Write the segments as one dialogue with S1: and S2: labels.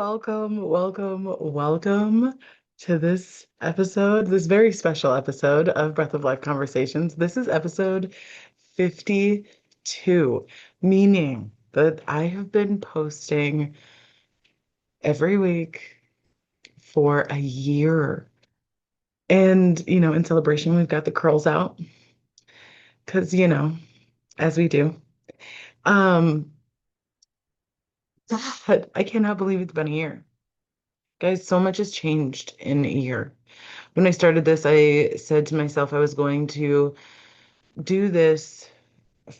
S1: welcome to this episode, this very special episode of Breath of Life Conversations. This is episode 52, meaning that I have been posting every week for a year. And, in celebration, we've got the curls out because, as we do. Um, but I cannot believe it's been a year. Guys, so much has changed in a year. When I started this, I said to myself I was going to do this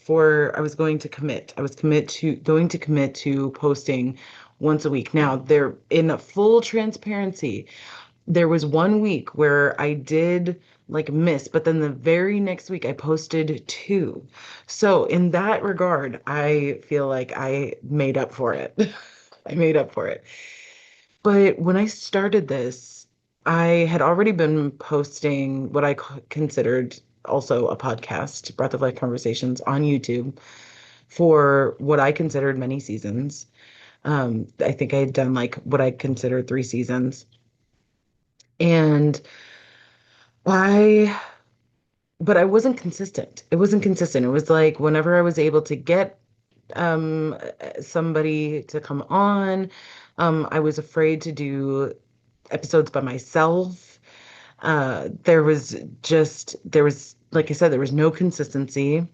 S1: I was going to commit. I was going to commit to posting once a week. Now, there in a full transparency, there was one week where I did like miss, but then the very next week I posted two. So in that regard, I feel like I made up for it. I made up for it. But when I started this, I had already been posting what I considered also a podcast, Breath of Life Conversations on YouTube for what I considered many seasons. I think I had done like what I considered 3 seasons. And I, but I wasn't consistent. It wasn't consistent. It was like whenever I was able to get somebody to come on, I was afraid to do episodes by myself. There was, like I said, there was no consistency.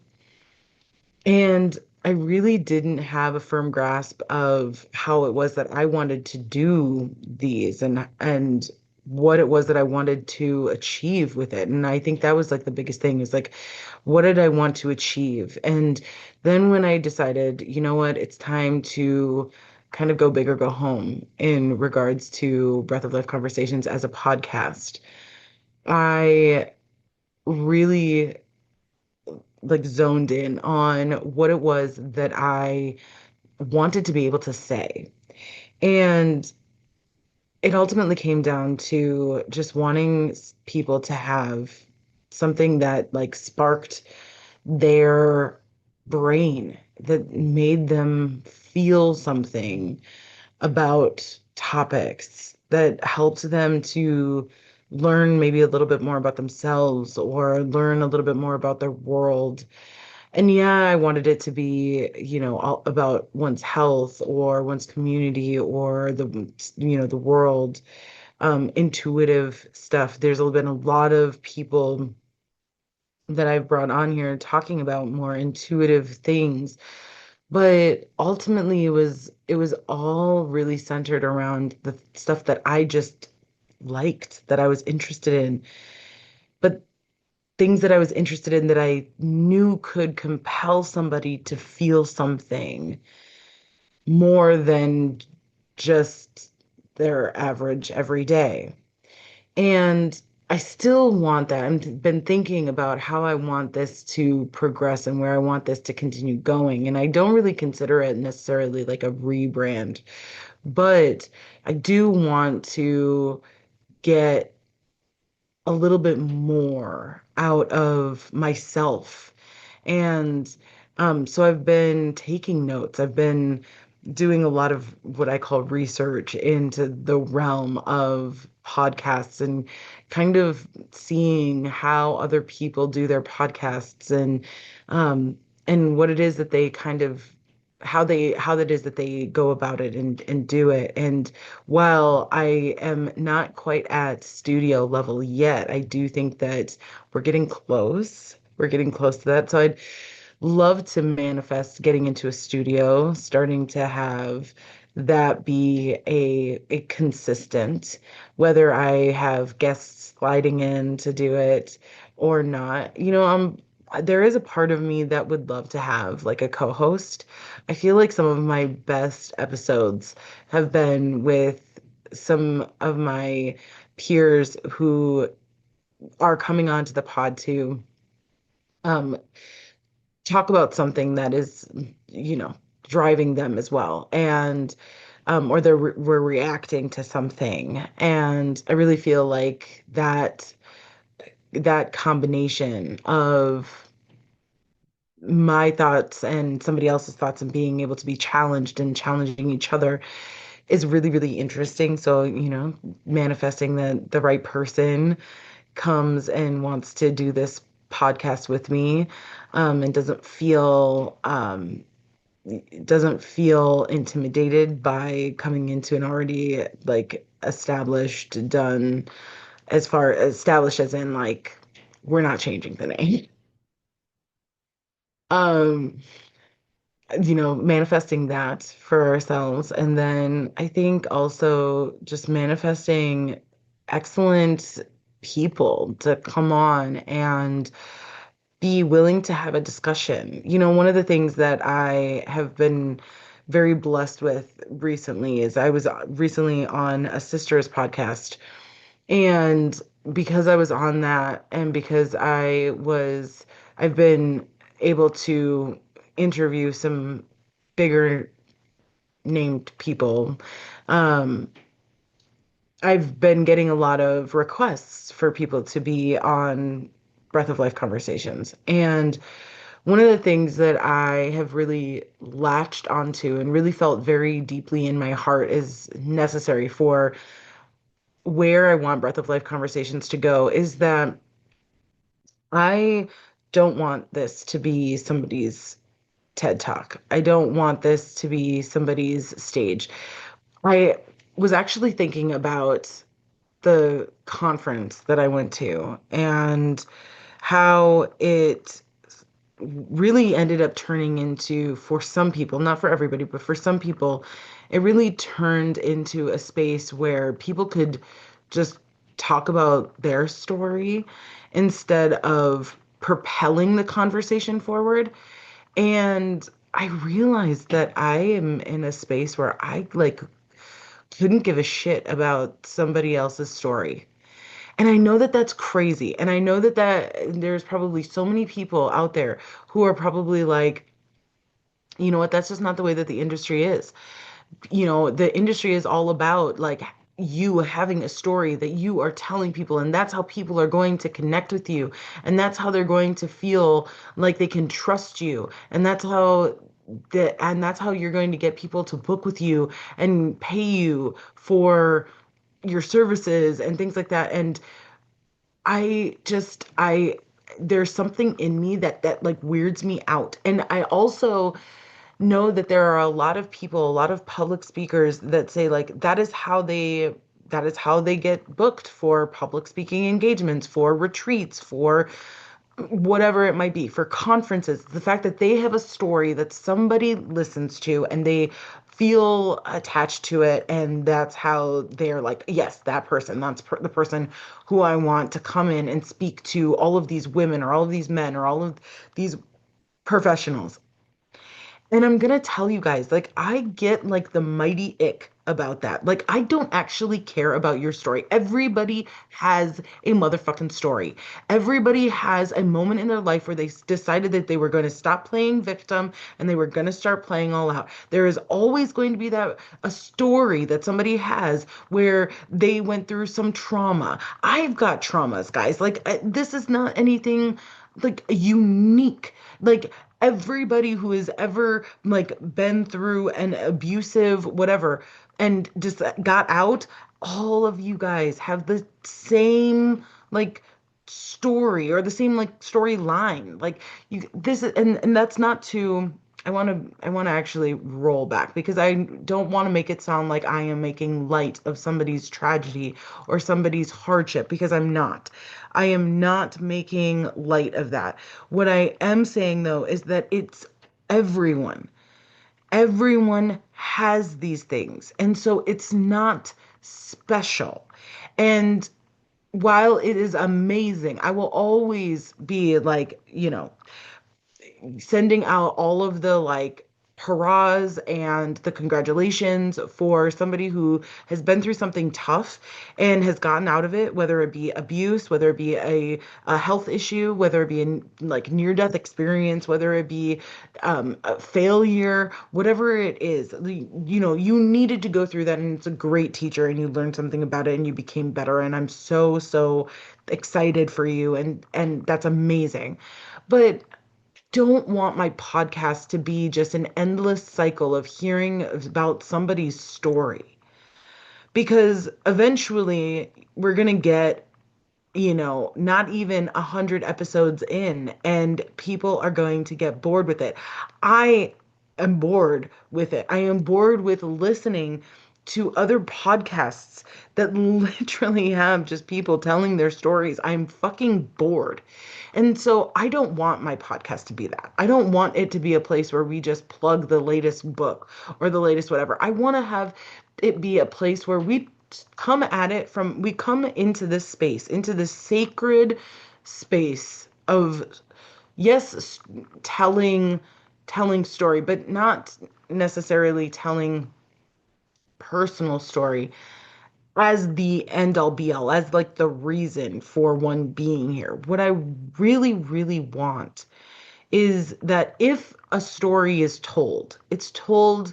S1: And I really didn't have a firm grasp of how it was that I wanted to do these and what it was that I wanted to achieve with it. And I think that was like the biggest thing is like, what did I want to achieve? And then when I decided, you know what, it's time to kind of go big or go home in regards to Breath of Life Conversations as a podcast, I really like zoned in on what it was that I wanted to be able to say. And it ultimately came down to just wanting people to have something that like sparked their brain, that made them feel something about topics, that helped them to learn maybe a little bit more about themselves or learn a little bit more about their world. And yeah, I wanted it to be, all about one's health or one's community or the world, intuitive stuff. Been a lot of people that I've brought on here talking about more intuitive things, but ultimately it was all really centered around the stuff that I just liked, that I was interested in. But things that I was interested in that I knew could compel somebody to feel something more than just their average every day. And I still want that. I've been thinking about how I want this to progress and where I want this to continue going. And I don't really consider it necessarily like a rebrand, but I do want to get a little bit more out of myself. And so I've been taking notes. I've been doing a lot of what I call research into the realm of podcasts and kind of seeing how other people do their podcasts and what it is that they kind of how that is that they go about it and do it. And while I am not quite at studio level yet, I do think that we're getting close. We're getting close to that. So I'd love to manifest getting into a studio, starting to have that be a consistent, whether I have guests sliding in to do it or not. There is a part of me that would love to have like a co-host. I feel like some of my best episodes have been with some of my peers who are coming onto the pod to um, talk about something that is, driving them as well. And or we're reacting to something. And I really feel like that combination of my thoughts and somebody else's thoughts and being able to be challenged and challenging each other is really, really interesting. So, manifesting the right person comes and wants to do this podcast with me, and doesn't feel intimidated by coming into an already like established, done, as far established as in like we're not changing the name. Um, manifesting that for ourselves. And then I think also just manifesting excellent people to come on and be willing to have a discussion. One of the things that I have been very blessed with recently is I was recently on a sister's podcast. And because I was on that, and because I've been able to interview some bigger named people, um, I've been getting a lot of requests for people to be on Breath of Life conversations. And one of the things that I have really latched onto and really felt very deeply in my heart is necessary for where I want Breath of Life conversations to go is that I don't want this to be somebody's TED Talk. I don't want this to be somebody's stage. I was actually thinking about the conference that I went to and how it really ended up turning into, for some people, not for everybody, but for some people, it really turned into a space where people could just talk about their story instead of propelling the conversation forward. And I realized that I am in a space where I like couldn't give a shit about somebody else's story. And I know that that's crazy. And I know that there's probably so many people out there who are probably like, you know what, that's just not the way that the industry is. The industry is all about like you having a story that you are telling people, and that's how people are going to connect with you, and that's how they're going to feel like they can trust you, and that's how you're going to get people to book with you and pay you for your services and things like that. And I there's something in me that like weirds me out. And I also know that there are a lot of people, a lot of public speakers that say like that is how they get booked for public speaking engagements, for retreats, for whatever it might be, for conferences. The fact that they have a story that somebody listens to and they feel attached to it, and that's how they're like, yes, that person, the person who I want to come in and speak to all of these women or all of these men or all of these professionals. And I'm gonna tell you guys, like, I get like the mighty ick about that. Like, I don't actually care about your story. Everybody has a motherfucking story. Everybody has a moment in their life where they decided that they were going to stop playing victim and they were going to start playing all out. There is always going to be that a story that somebody has where they went through some trauma. I've got traumas, guys. Like, this is not anything like unique. Like, everybody who has ever like been through an abusive whatever and just got out, all of you guys have the same like story or the same like storyline. Like you this is and that's not to I want to actually roll back because I don't want to make it sound like I am making light of somebody's tragedy or somebody's hardship, because I'm not. I am not making light of that. What I am saying though is that it's everyone. Everyone has these things. And so it's not special. And while it is amazing, I will always be like, sending out all of the like hurrahs and the congratulations for somebody who has been through something tough and has gotten out of it, whether it be abuse, whether it be a health issue, whether it be a like near-death experience, whether it be a failure, whatever it is. You needed to go through that, and it's a great teacher, and you learned something about it, and you became better. And I'm so, so excited for you, and that's amazing. But don't want my podcast to be just an endless cycle of hearing about somebody's story. because eventually we're going to get, not even 100 episodes in, and people are going to get bored with it. I am bored with it. I am bored with listening to other podcasts that literally have just people telling their stories. I'm fucking bored. And so I don't want my podcast to be that. I don't want it to be a place where we just plug the latest book or the latest whatever. I want to have it be a place where we come into this space, into this sacred space of, yes, telling story, but not necessarily telling personal story as the end all be all, as like the reason for one being here. What I really, really want is that if a story is told, it's told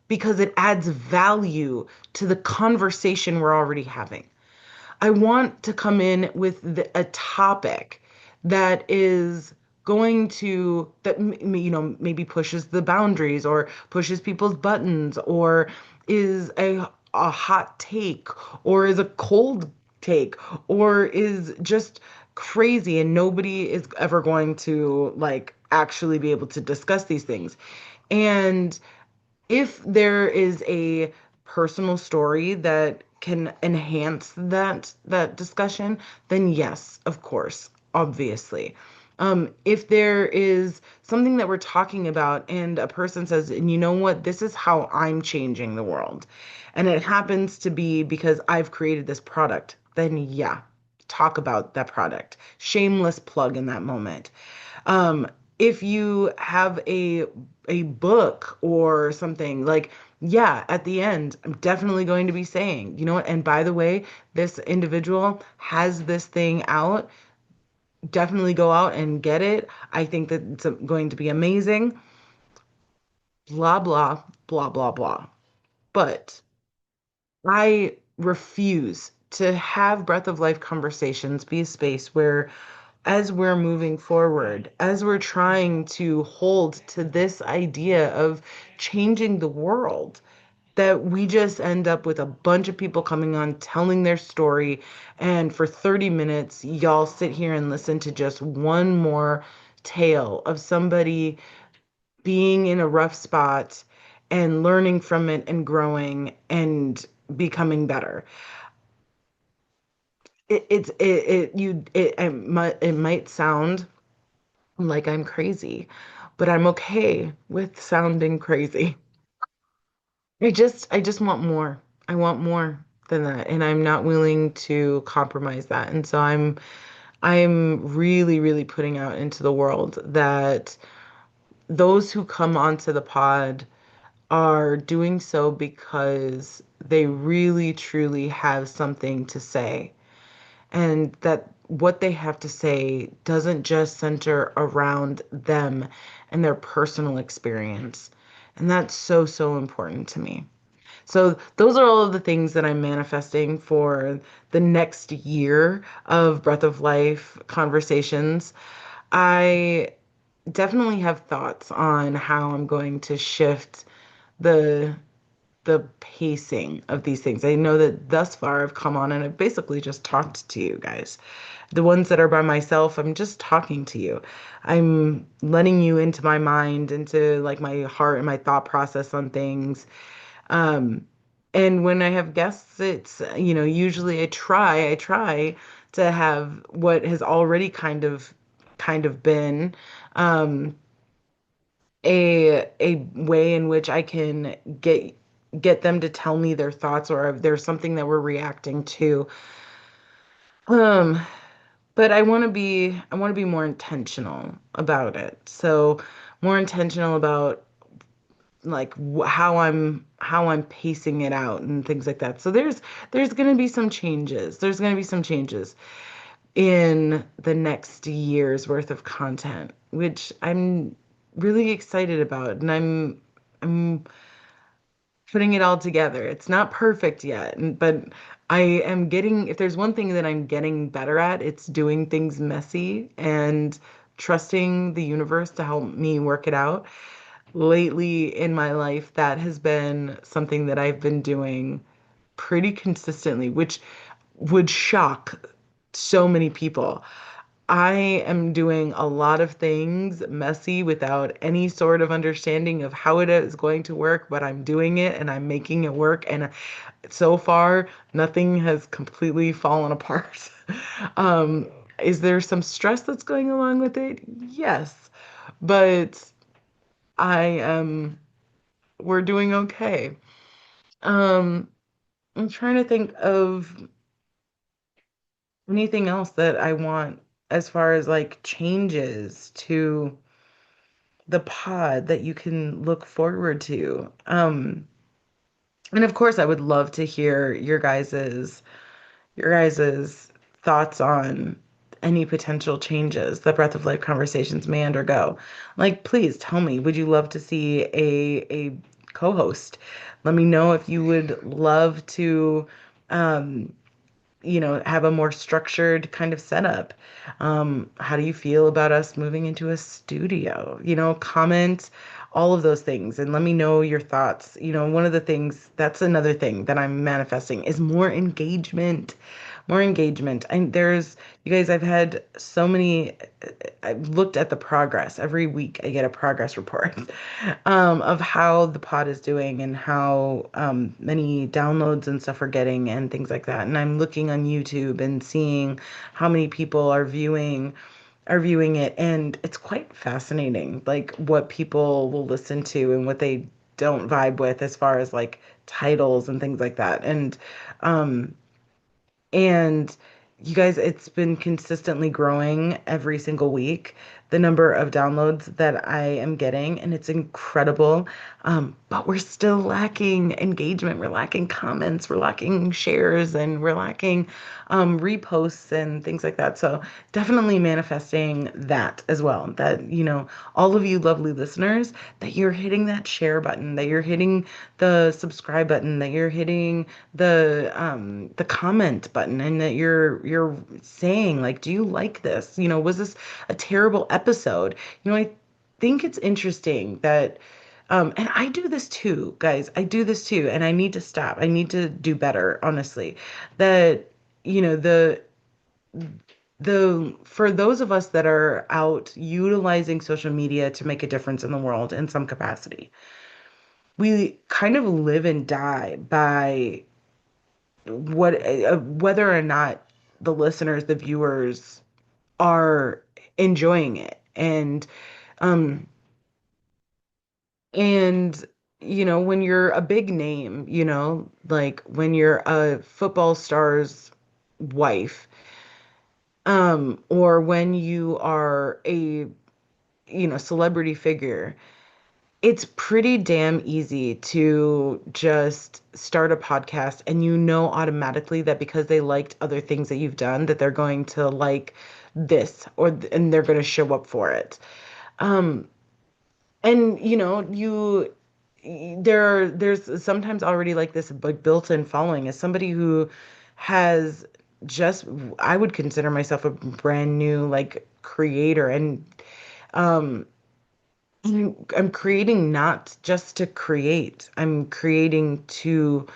S1: because it adds value to the conversation we're already having. I want to come in with a topic that is going to that maybe pushes the boundaries or pushes people's buttons or is a hot take or is a cold take or is just crazy and nobody is ever going to like actually be able to discuss these things. And if there is a personal story that can enhance that discussion, then yes, of course, obviously. If there is something that we're talking about and a person says, and you know what, this is how I'm changing the world, and it happens to be because I've created this product, then yeah, talk about that product. Shameless plug in that moment. Um, if you have a book or something like, yeah, at the end, I'm definitely going to be saying, you know what? And by the way, this individual has this thing out. Definitely go out and get it. I think that it's going to be amazing. Blah, blah, blah, blah, blah. But I refuse to have Breath of Life conversations be a space where, as we're moving forward, as we're trying to hold to this idea of changing the world, that we just end up with a bunch of people coming on telling their story. And for 30 minutes, y'all sit here and listen to just one more tale of somebody being in a rough spot and learning from it and growing and becoming better. It might sound like I'm crazy, but I'm okay with sounding crazy. I just want more. I want more than that, and I'm not willing to compromise that. And so I'm really, really putting out into the world that those who come onto the pod are doing so because they really, truly have something to say, and that what they have to say doesn't just center around them and their personal experience. And that's so, so important to me. So those are all of the things that I'm manifesting for the next year of Breath of Life conversations. I definitely have thoughts on how I'm going to shift the the pacing of these things. I know that thus far I've come on and I've basically just talked to you guys. The ones that are by myself, I'm just talking to you. I'm letting you into my mind, into like my heart and my thought process on things. Um, and when I have guests, it's, usually I try to have what has already kind of been, um, a way in which I can get them to tell me their thoughts or if there's something that we're reacting to. Um, but I want to be more intentional about it. So more intentional about like how I'm pacing it out and things like that. So there's going to be some changes. There's going to be some changes in the next year's worth of content, which I'm really excited about, and I'm putting it all together. It's not perfect yet, but I am getting, if there's one thing that I'm getting better at, it's doing things messy and trusting the universe to help me work it out. Lately in my life, that has been something that I've been doing pretty consistently, which would shock so many people. I am doing a lot of things messy without any sort of understanding of how it is going to work, but I'm doing it and I'm making it work. And so far, nothing has completely fallen apart. Um, is there some stress that's going along with it? Yes, but we're doing okay. Um, I'm trying to think of anything else that I want as far as like changes to the pod that you can look forward to. And of course, I would love to hear your guys's thoughts on any potential changes that Breath of Life conversations may undergo. Like, please tell me, would you love to see a co-host? Let me know if you would love to um, have a more structured kind of setup. How do you feel about us moving into a studio? Comment all of those things and let me know your thoughts. One of the things, that's another thing that I'm manifesting is more engagement. More engagement. And you guys, I've had so many, I've looked at the progress. Every week I get a progress report of how the pod is doing and how many downloads and stuff are getting and things like that. And I'm looking on YouTube and seeing how many people are viewing it, and it's quite fascinating, like what people will listen to and what they don't vibe with as far as like titles and things like that. Um, and you guys, it's been consistently growing every single week, the number of downloads that I am getting, and it's incredible. But we're still lacking engagement. We're lacking comments. We're lacking shares, and we're lacking reposts and things like that. So definitely manifesting that as well. That, all of you lovely listeners, that you're hitting that share button, that you're hitting the subscribe button, that you're hitting the comment button, and that you're saying like, do you like this? Was this a terrible episode? I think it's interesting that and I do this too, guys. I do this too, and I need to stop. I need to do better, honestly. That you know the for those of us that are out utilizing social media to make a difference in the world in some capacity, we kind of live and die by whether or not the listeners, the viewers are enjoying it. Um and when you're a big name, like when you're a football star's wife, or when you are a celebrity figure, it's pretty damn easy to just start a podcast and automatically that because they liked other things that you've done that they're going to like this and they're going to show up for it. Um and there's sometimes already like this like built-in following as somebody who has just I would consider myself a brand new like creator, and um I'm creating not just to create. I'm creating to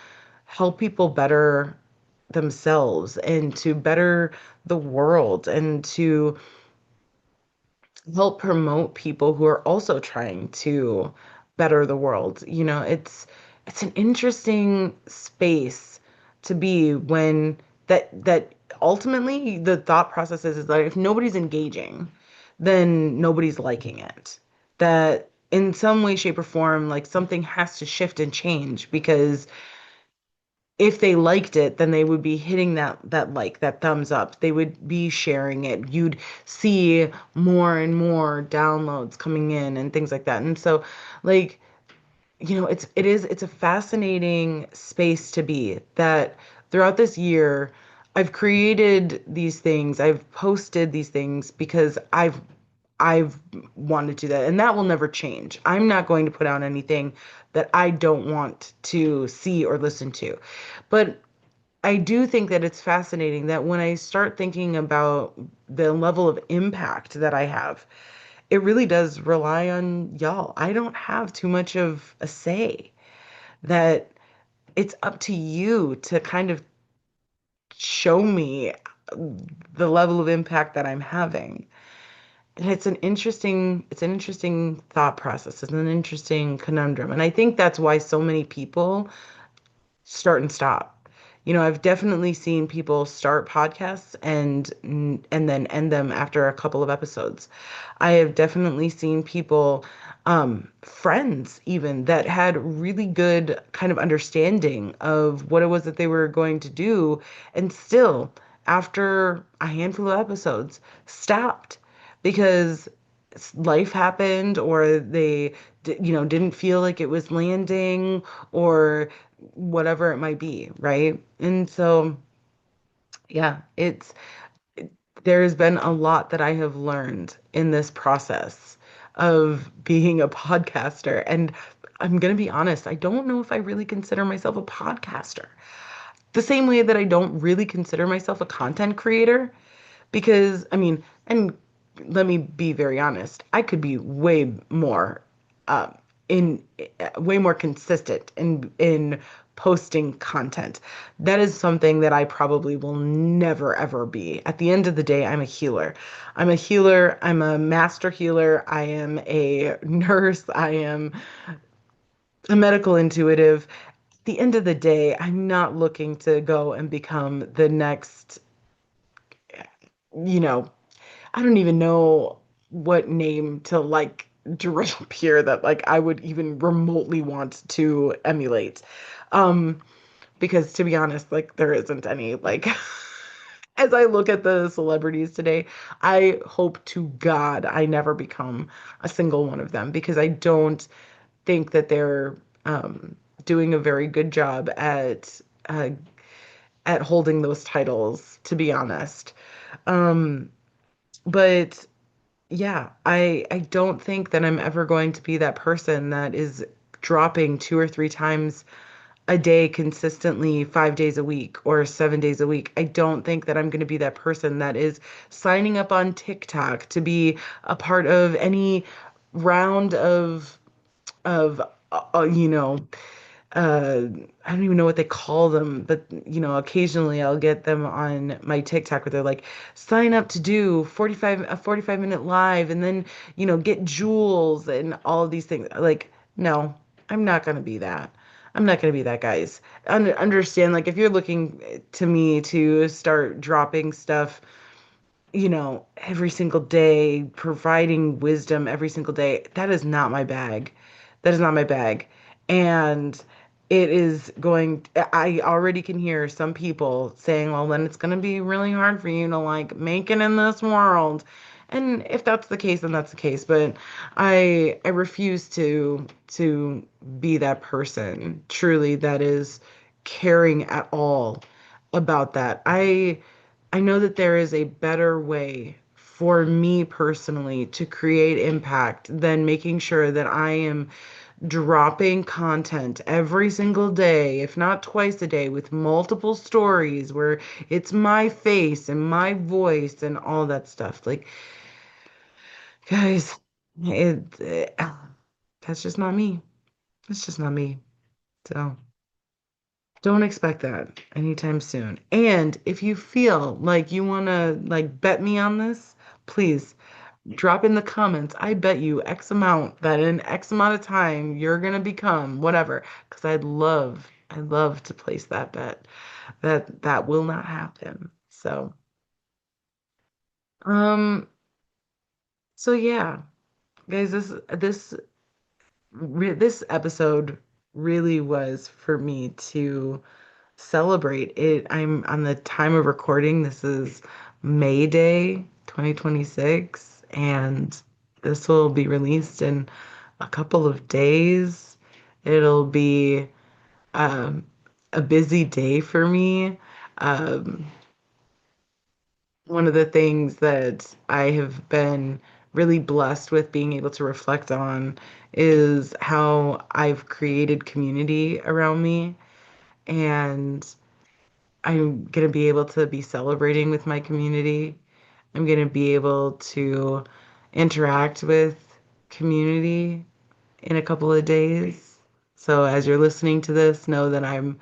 S1: help people better themselves and to better the world and to help promote people who are also trying to better the world. It's an interesting space to be when that ultimately the thought process is that if nobody's engaging, then nobody's liking it. That in some way, shape, or form, like something has to shift and change because if they liked it, then they would be hitting that thumbs up. They would be sharing it. You'd see more and more downloads coming in and things like that. And so, like, it's a fascinating space to be that throughout this year, I've created these things, I've posted these things because I've wanted to do that, and that will never change. I'm not going to put out anything that I don't want to see or listen to. But I do think that it's fascinating that when I start thinking about the level of impact that I have, it really does rely on y'all. I don't have too much of a say. That it's up to you to kind of show me the level of impact that I'm having. And it's an interesting thought process. It's an interesting conundrum. And I think that's why so many people start and stop. I've definitely seen people start podcasts and then end them after a couple of episodes. I have definitely seen people, friends even, that had really good kind of understanding of what it was that they were going to do, and still, after a handful of episodes, stopped because life happened, or they, didn't feel like it was landing, or whatever it might be, right? And so, yeah, there's been a lot that I have learned in this process of being a podcaster. And I'm going to be honest, I don't know if I really consider myself a podcaster. The same way that I don't really consider myself a content creator, because, I mean, and let me be very honest, I could be uh, in way more consistent in posting content. That is something that I probably will never ever be. At the end of the day, I'm a healer. I'm a healer. I'm a master healer. I am a nurse. I am a medical intuitive. At the end of the day, I'm not looking to go and become the next, you know, I don't even know what name to like drop here that like I would even remotely want to emulate. Um, because to be honest, like there isn't any like as I look at the celebrities today, I hope to God I never become a single one of them, because I don't think that they're doing a very good job uh, at holding those titles, to be honest. Um, but yeah, I don't think that I'm ever going to be that person that is dropping two or three times a day consistently, 5 days a week or 7 days a week. I don't think that I'm going to be that person that is signing up on TikTok to be a part of any round of you know, uh, I don't even know what they call them, but occasionally I'll get them on my TikTok where they're like, sign up to do 45-minute live, and then, get jewels and all of these things. Like, no, I'm not gonna be that. I'm not gonna be that, guys. Understand, like, if you're looking to me to start dropping stuff, every single day, providing wisdom every single day. That is not my bag. That is not my bag. And it is going, I already can hear some people saying, well, then it's going to be really hard for you to like make it in this world. And if that's the case, then that's the case. But I refuse to be that person truly that is caring at all about that. I know that there is a better way for me personally to create impact than making sure that I am dropping content every single day, if not twice a day, with multiple stories where it's my face and my voice and all that stuff. Like, guys, that's just not me. It's just not me. So. Don't expect that anytime soon. And if you feel like you want to like bet me on this, please drop in the comments. I bet you X amount that in X amount of time you're gonna become whatever. Because I'd love to place that bet. That will not happen. Um, so yeah, guys, this episode really was for me to celebrate it. I'm on the time of recording. This is May Day 2026, and this will be released in a couple of days. It'll be um, a busy day for me. Um, One of the things that I have been really blessed with being able to reflect on is how I've created community around me, and I'm going to be able to be celebrating with my community. I'm going to be able to interact with community in a couple of days. So as you're listening to this, know that I'm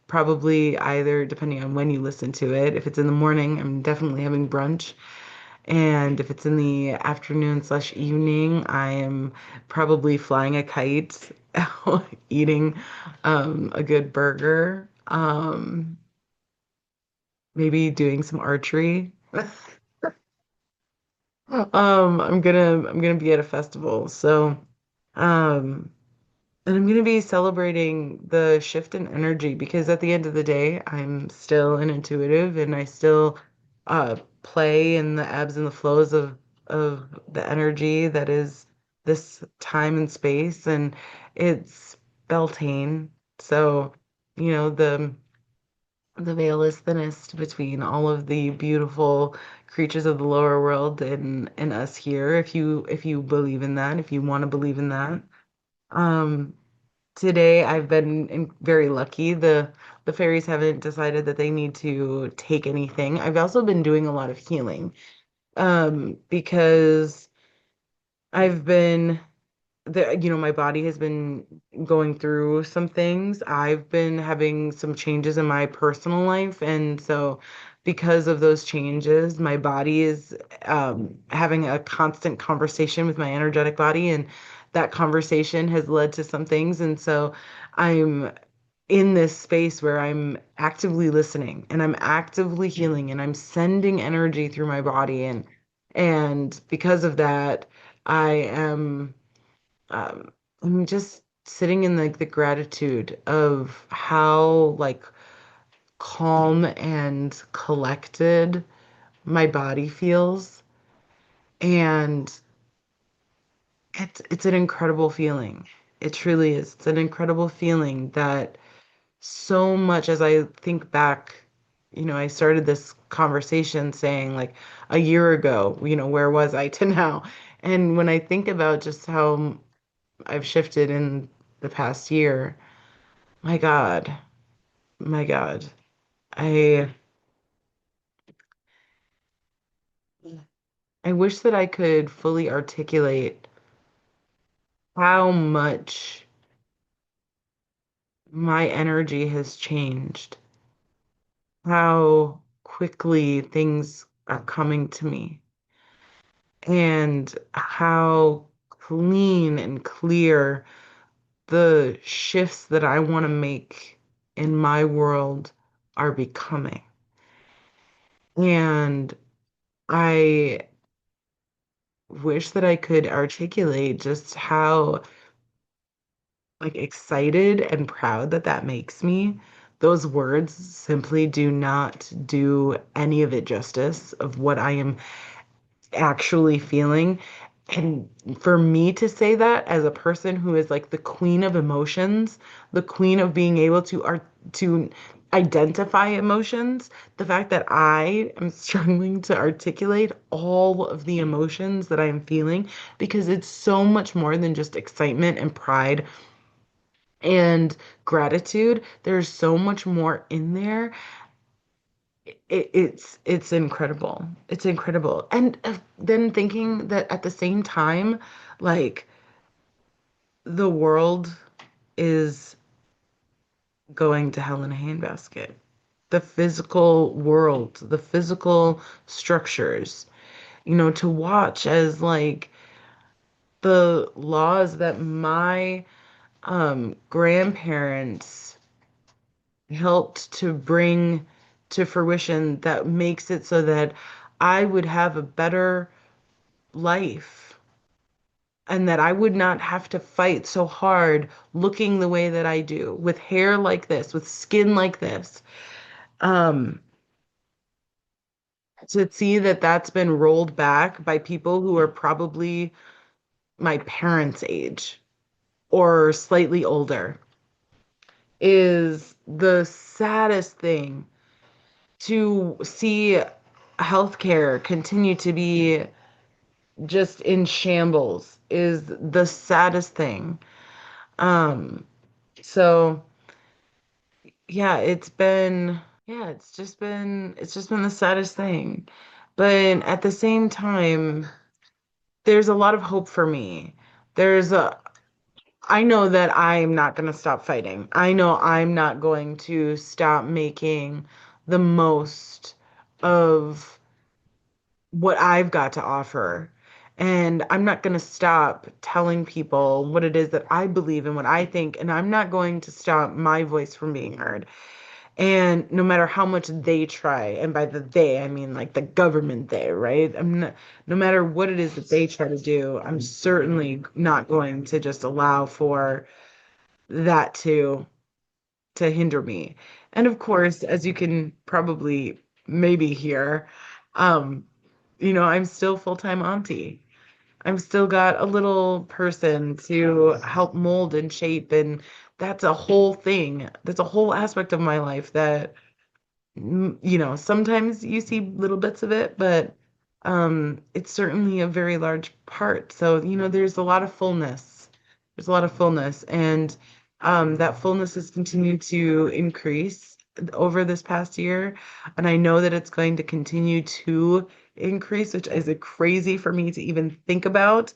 S1: probably either, depending on when you listen to it, if it's in the morning, I'm definitely having brunch. And if it's in the afternoon slash evening, I am probably flying a kite, eating a good burger, maybe doing some archery. I'm gonna be at a festival, so um, and I'm gonna be celebrating the shift in energy because at the end of the day, I'm still an intuitive and I still play in the ebbs and the flows of the energy that is this time and space, and it's Beltane. So, the veil is thinnest between all of the beautiful creatures of the lower world and us here, if you believe in that, if you want to believe in that. Um, Today I've been very lucky. The fairies haven't decided that they need to take anything. I've also been doing a lot of healing, because I've been my body has been going through some things. I've been having some changes in my personal life, and so because of those changes, my body is having a constant conversation with my energetic body, and that conversation has led to some things. And so I'm in this space where I'm actively listening and I'm actively healing and I'm sending energy through my body, and because of that, I am I'm just sitting in like the gratitude of how like calm and collected my body feels. And it's an incredible feeling. It truly is. It's an incredible feeling that so much as I think back, I started this conversation saying like a year ago, where was I to now? And when I think about just how I've shifted in the past year, my God, my God. I I wish that I could fully articulate how much my energy has changed, how quickly things are coming to me, and how clean and clear the shifts that I want to make in my world are becoming. And I wish that I could articulate just how like excited and proud that that makes me. Those words simply do not do any of it justice of what I am actually feeling. And for me to say that as a person who is like the queen of emotions, the queen of being able to identify emotions, the fact that I am struggling to articulate all of the emotions that I am feeling, because it's so much more than just excitement and pride and gratitude. There's so much more in there. It's incredible. It's incredible. And then thinking that at the same time, like the world is going to hell in a handbasket. The physical world, the physical structures, to watch as like the laws that my grandparents helped to bring to fruition, that makes it so that I would have a better life and that I would not have to fight so hard looking the way that I do, with hair like this, with skin like this. Um, to see that that's been rolled back by people who are probably my parents' age or slightly older is the saddest thing. To see healthcare continue to be just in shambles is the saddest thing. Um, so it's just been the saddest thing. But at the same time, there's a lot of hope for me. There's a I know that I'm not going to stop fighting. I know I'm not going to stop making the most of what I've got to offer. And I'm not going to stop telling people what it is that I believe and what I think. And I'm not going to stop my voice from being heard. And no matter how much they try, and by the they, I mean like the government they, right? No matter what it is that they try to do, I'm certainly not going to just allow for that to hinder me. And of course, as you can probably maybe hear, um, I'm still full-time auntie. I've still got a little person to help mold and shape, and that's a whole thing. That's a whole aspect of my life that sometimes you see little bits of it, but it's certainly a very large part. So, there's a lot of fullness. There's a lot of fullness, and that fullness has continued to increase over this past year, and I know that it's going to continue to increase, which is crazy for me to even think about.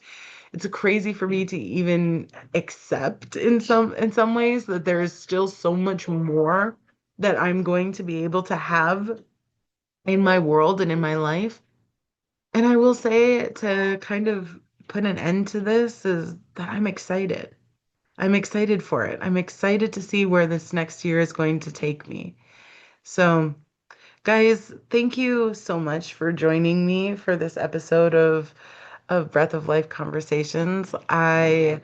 S1: It's crazy for me to even accept in some ways that there is still so much more that I'm going to be able to have in my world and in my life. And I will say to kind of put an end to this is that I'm excited. I'm excited for it. I'm excited to see where this next year is going to take me. So, guys, thank you so much for joining me for this episode of Breath of Life Conversations. I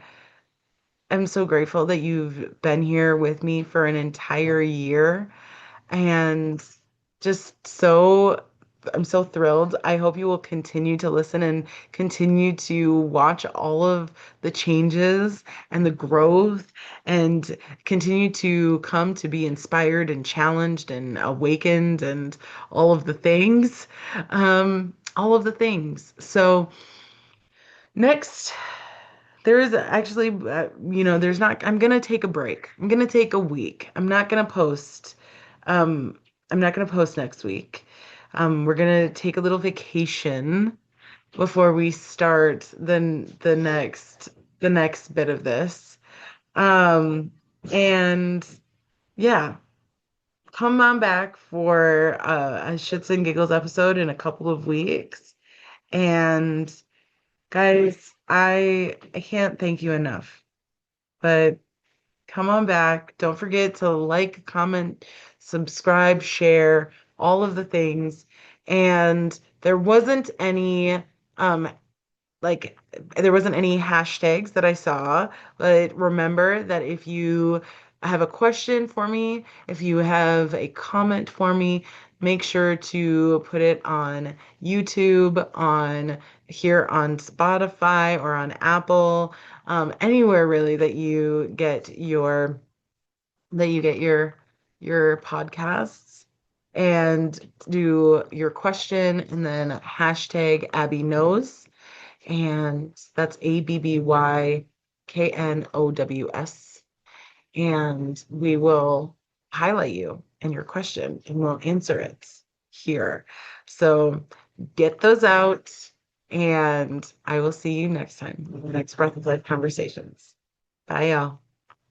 S1: am so grateful that you've been here with me for an entire year. And just so I'm so thrilled. I hope you will continue to listen and continue to watch all of the changes and the growth and continue to come to be inspired and challenged and awakened and all of the things. All of the things. So next there is actually, there's not, I'm going to take a break. I'm going to take a week. Um, I'm not going to post next week. We're going to take a little vacation before we start the next bit of this. Um, and yeah, come on back for a Shits and Giggles episode in a couple of weeks. And guys, I can't thank you enough. But come on back. Don't forget to like, comment, subscribe, share, all of the things. And um there wasn't any hashtags that I saw, but remember that if you have a question for me, if you have a comment for me, make sure to put it on YouTube, on here on Spotify or on Apple, anywhere really that you get your podcasts, and do your question and then hashtag Abby knows, and that's ABBYKNOWS. And we will highlight you and your question and we'll answer it here. So get those out, and I will see you next time, in the next Breath of Life Conversations. Bye, y'all.